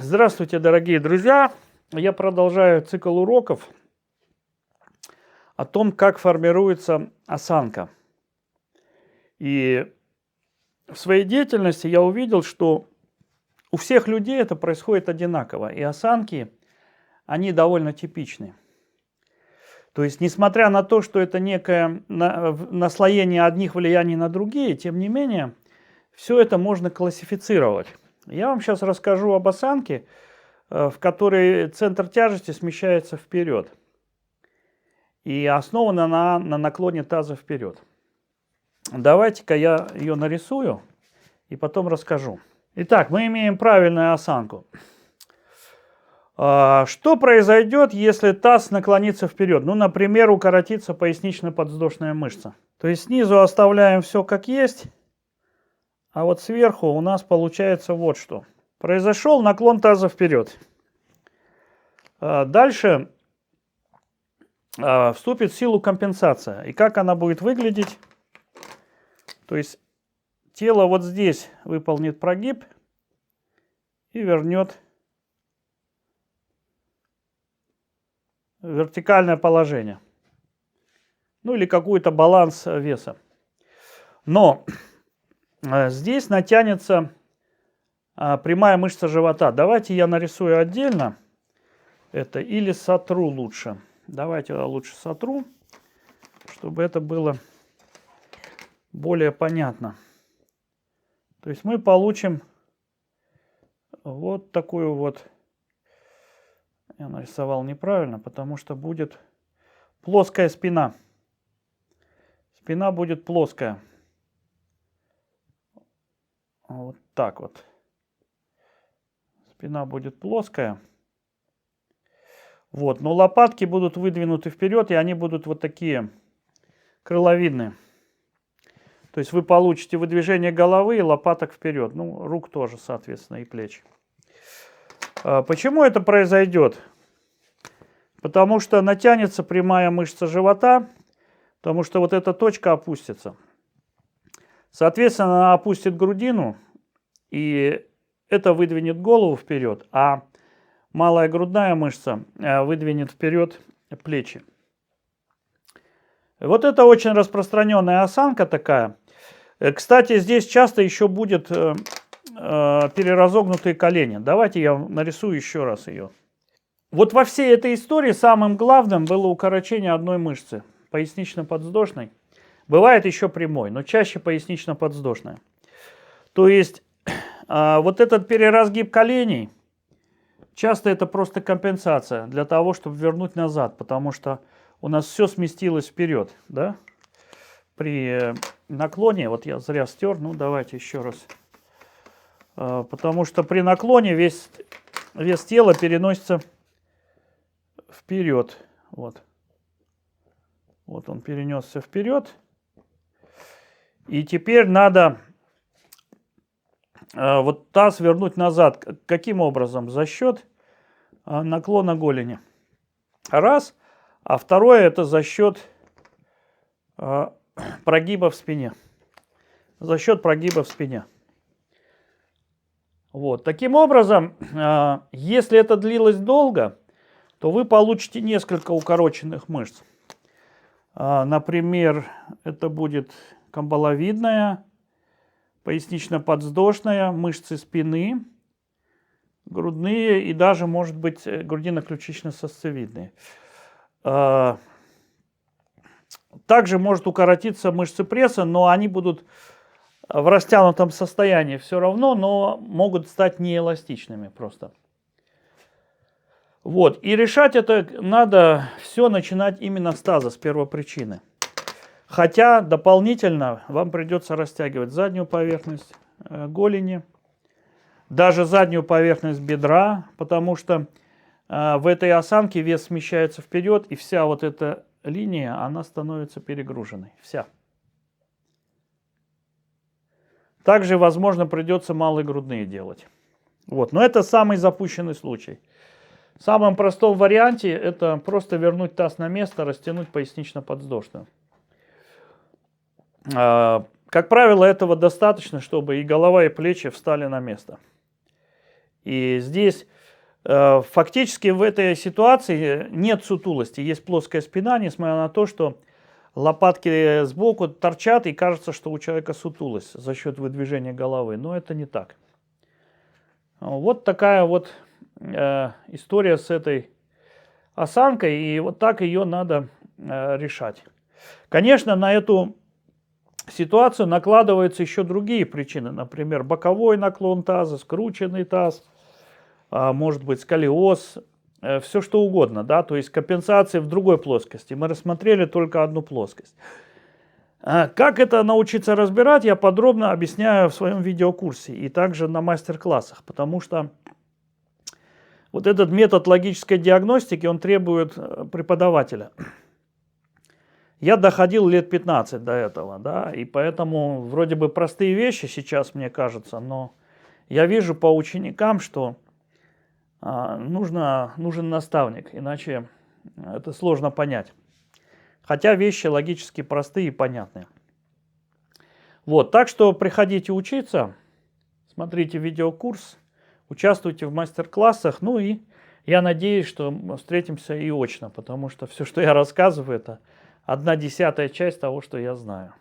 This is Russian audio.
Здравствуйте, дорогие друзья! Я продолжаю цикл уроков о том, как формируется осанка. И в своей деятельности я увидел, что у всех людей это происходит одинаково. И осанки, они довольно типичны. То есть, несмотря на то, что это некое наслоение одних влияний на другие, тем не менее, все это можно классифицировать. Я вам сейчас расскажу об осанке, в которой центр тяжести смещается вперед и основана на наклоне таза вперед. Давайте-ка я ее нарисую и потом расскажу. Итак, мы имеем правильную осанку. Что произойдет, если таз наклонится вперед? Ну, например, укоротится пояснично-подвздошная мышца. То есть снизу оставляем все как есть, а вот сверху у нас получается вот что. Произошел наклон таза вперед. Дальше вступит в силу компенсация. И как она будет выглядеть? То есть тело вот здесь выполнит прогиб и вернет в вертикальное положение. Ну или какой-то баланс веса. Но здесь натянется прямая мышца живота. Давайте я нарисую отдельно это или сотру лучше. Давайте я лучше сотру, чтобы это было более понятно. То есть мы получим вот такую вот, я нарисовал неправильно, потому что будет плоская спина. Спина будет плоская. Вот так вот. Спина будет плоская. Вот, но лопатки будут выдвинуты вперед, и они будут вот такие крыловидные. То есть вы получите выдвижение головы и лопаток вперед. Ну, рук тоже, соответственно, и плеч. Почему это произойдет? Потому что натянется прямая мышца живота, потому что вот эта точка опустится. Соответственно, она опустит грудину, и это выдвинет голову вперед, а малая грудная мышца выдвинет вперед плечи. Вот это очень распространенная осанка такая. Кстати, здесь часто еще будет переразогнутые колени. Давайте я нарисую еще раз ее. Вот во всей этой истории самым главным было укорочение одной мышцы, пояснично-подвздошной. Бывает еще прямой, но чаще пояснично-подвздошная. То есть вот этот переразгиб коленей, часто это просто компенсация для того, чтобы вернуть назад, потому что у нас все сместилось вперед, да? При наклоне, вот я зря стер, ну давайте еще раз. Потому что при наклоне вес тела переносится вперед. Вот. Вот он перенесся вперед. И теперь надо вот таз вернуть назад. Каким образом? За счет наклона голени. Раз. А второе это за счет прогиба в спине. За счет прогиба в спине. Вот. Таким образом, если это длилось долго, то вы получите несколько укороченных мышц. Например, это будет камбаловидная, пояснично-подвздошная, мышцы спины, грудные и даже, может быть, грудино-ключично-сосцевидные. Также может укоротиться мышцы пресса, но они будут в растянутом состоянии все равно, но могут стать неэластичными просто. Вот. И решать это надо все начинать именно с таза, с первопричины. Хотя дополнительно вам придется растягивать заднюю поверхность голени, даже заднюю поверхность бедра, потому что в этой осанке вес смещается вперед, и вся вот эта линия, она становится перегруженной. Вся. Также, возможно, придется малые грудные делать. Вот. Но это самый запущенный случай. В самом простом варианте это просто вернуть таз на место, растянуть пояснично-подвздошную. Как правило, этого достаточно, чтобы и голова, и плечи встали на место. И здесь фактически в этой ситуации нет сутулости, есть плоская спина, несмотря на то, что лопатки сбоку торчат, и кажется, что у человека сутулость за счет выдвижения головы. Но это не так. Вот такая вот история с этой осанкой, и вот так ее надо решать. Конечно, на эту ситуацию накладываются еще другие причины. Например, боковой наклон таза, скрученный таз, может быть сколиоз, все что угодно, да, то есть компенсации в другой плоскости. Мы рассмотрели только одну плоскость. Как это научиться разбирать, я подробно объясняю в своем видеокурсе и также на мастер-классах, потому что вот этот метод логической диагностики, он требует преподавателя. Я доходил лет 15 до этого, да, и поэтому вроде бы простые вещи сейчас, мне кажется, но я вижу по ученикам, что нужен наставник, иначе это сложно понять. Хотя вещи логически простые и понятные. Вот, так что приходите учиться, смотрите видеокурс, участвуйте в мастер-классах, ну и я надеюсь, что мы встретимся и очно, потому что все, что я рассказываю, это 1/10 часть того, что я знаю.